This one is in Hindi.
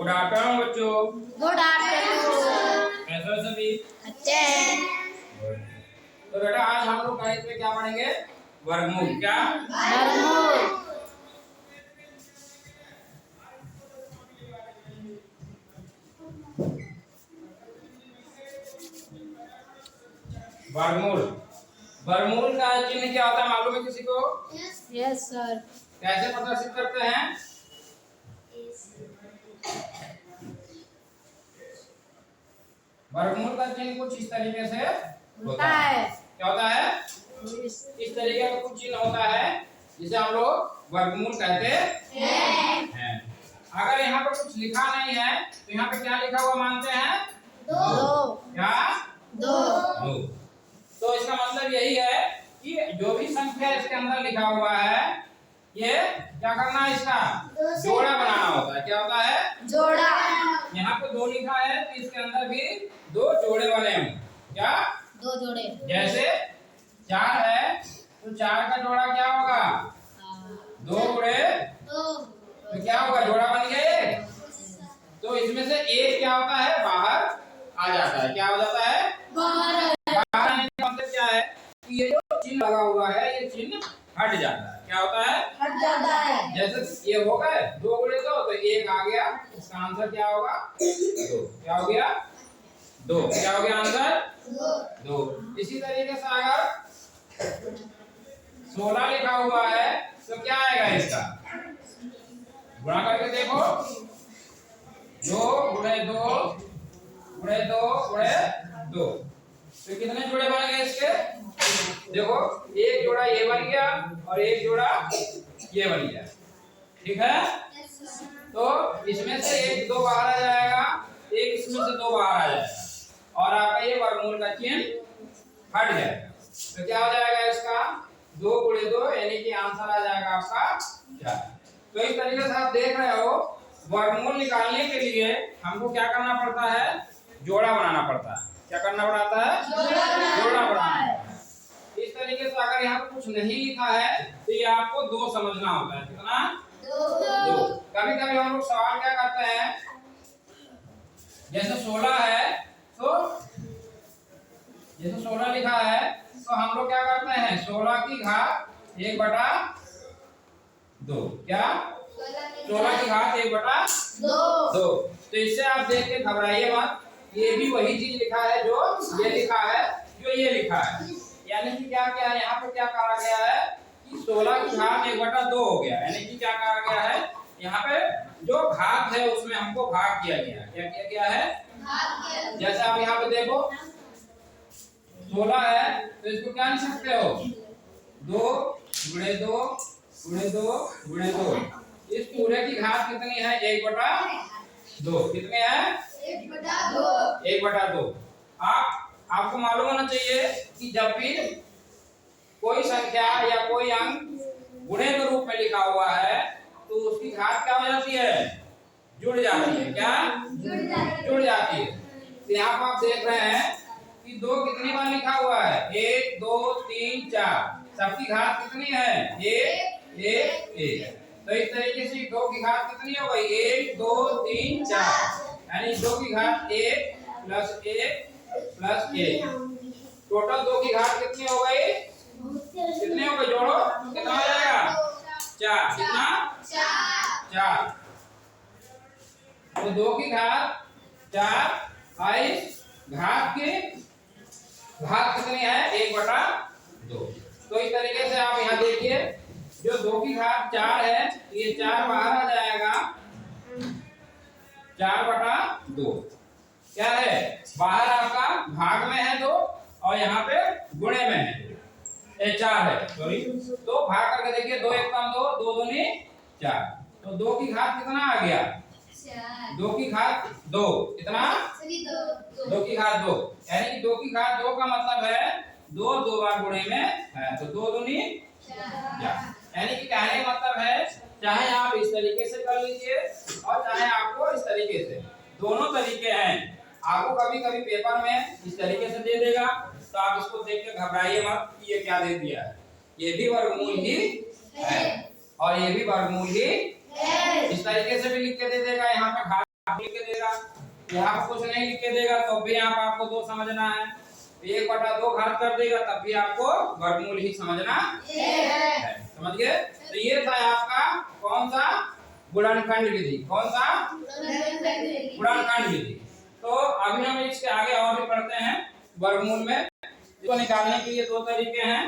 गुड आफ्टरनून बच्चों। Good afternoon. कैसे हो सभी? अच्छे हैं। तो बेटा आज हम लोग गणित में क्या पढ़ेंगे? वर्गमूल। क्या? वर्गमूल। वर्गमूल। वर्गमूल का चिन्ह क्या होता है मालूम है किसी को? Yes sir. कैसे प्रदर्शित करते हैं? वर्गमूल का चिन्ह कुछ इस तरीके से होता है। क्या होता है? इस तरीके का कुछ चिन्ह होता है जिसे हम लोग वर्गमूल कहते हैं। अगर यहाँ पर कुछ लिखा नहीं है तो यहाँ पे क्या लिखा हुआ मानते हैं? दो। क्या? दो। तो इसका मतलब यही है कि जो भी संख्या इसके अंदर लिखा हुआ है ये क्या करना है? इसका जोड़ा बनाना होता है। क्या होता है? जोड़ा। यहाँ पे 2 लिखा है तो इसके अंदर भी 2 जोड़े बने हों। क्या? 2 जोड़े। जैसे 4 है तो 4 का जोड़ा क्या होगा? 2 गुणे 2 तो क्या होगा? जोड़ा बन गया। तो इसमें से एक क्या होता है? बाहर आ जाता है। क्या हो जाता है? बाहर आने का मतलब क्या है कि ये जो चिन्ह लगा हुआ है ये चिन्ह हट जाता है। क्या होता है? हट जाता है। जैसे ये हो गए 2 गुणे 2 तो 1 आ गया। इसका आंसर क्या होगा? 2। क्या हो गया? 2। क्या हो गया आंसर? 2। इसी तरीके से अगर 16 लिखा हुआ है तो क्या आएगा? इसका गुणा करके देखो। 2 गुणे 2 गुणे 2 गुणे 2 तो कितने जोड़े बन गए इसके? देखो एक जोड़ा ये बन गया और एक जोड़ा ये बन गया। ठीक है? तो इसमें से एक 2 बाहर आ जाएगा, एक इसमें से 2 बाहर आ जाएगा और आपका ये वर्गमूल का चिन्ह हट जाएगा। तो क्या हो जाएगा इसका? 2 गुणे 2 यानी कि आंसर आ जाएगा आपका 4। तो इस तरीके से आप देख रहे हो वर्गमूल निकालने के लिए हमको क्या करना पड़ता है? जोड़ा बनाना पड़ता है। क्या करना पड़ता है? जोड़ा बनाना है। इस तरीके से अगर यहाँ पे कुछ नहीं लिखा है तो ये आपको 2 समझना होता है। कितना? 2। कभी कभी हम लोग सवाल क्या करते हैं जैसे 16 है तो जैसे 16 लिखा है तो हम लोग क्या करते हैं 16 की घात 1/2। क्या? 16 की घात 1/2। तो इससे आप देख के घबराइए मत। ये भी वही चीज लिखा है जो ये लिखा है जो ये लिखा है। यानी कि क्या क्या है यहाँ पे क्या कहा गया है कि 16 की घात 1/2 हो गया। यानी कि क्या कहा गया है यहाँ पे जो घात है उसमें हमको भाग किया गया है। क्या किया गया है? जैसे आप यहाँ पे देखो 16 है तो इसको क्या लिख सकते हो? 2 गुणे 2 गुणे 2 गुणे 2। इस पूरे की घात कितनी है? 1/2। कितनी है? 1/2। आपको मालूम होना चाहिए कि जब भी कोई संख्या या कोई अंक गुणे के रूप में लिखा हुआ है तो उसकी घात क्या हो जाती है? जुड़ जाती है। क्या? जुड़ जाती है। तो यहाँ पर आप देख रहे हैं कि 2 कितनी बार लिखा हुआ है? 1 2 3 4। सबकी घात कितनी है? 1 1 1। तो इस तरीके से 2 की घात कितनी हो गई? 1 2 3 4 यानी 2 की घात 1 प्लस 1 प्लस 1। टोटल 2 की घात कितनी हो गई? कितनी हो गई? जोड़ो कितना हो जाएगा? 4। कितना? 4। तो 2 की घात 4 और इस घात की घात कितनी है? 1/2। तो इस तरीके से आप यहाँ देखिए जो 2 की घात 4 है ये 4 बाहर आ जाएगा। 4/2 क्या है? बाहर आपका भाग में है 2 और यहाँ पे गुणे में है 4 है। सॉरी तो भाग करके देखिए 2 1 कम 2 2 दूनी 4। तो 2 की घात कितना आ गया? 2 की घात 2। कितना? 2 की घात 2 यानी कि 2 की घात 2 का मतलब है 2 2 बार गुणे में है तो 2 दूनी 4। यानी कि कहने का मतलब है चाहे आप इस तरीके से कर लीजिए और चाहे आपको इस तरीके से, दोनों तरीके हैं। आपको कभी कभी पेपर में इस तरीके से दे देगा तो आप इसको देख के घबराइए मत कि ये क्या दे दिया है। ये भी वर्गमूल ही है और ये भी वर्गमूल ही है। इस तरीके से भी लिख के दे देगा यहाँ पे घात हाफ लिख के देगा, यहाँ पर कुछ नहीं लिख के देगा तो भी यहाँ पर आपको 2 समझना है। 1/2 घात कर देगा तब भी आपको वर्गमूल ही समझना है। समझ गए? तो ये था आपका कौन सा गुणनखंड विधि, कौन सा गुणनखंड विधि। तो अभी हम इसके आगे और भी पढ़ते हैं वर्गमूल में। इसको निकालने के लिए 2 तरीके हैं।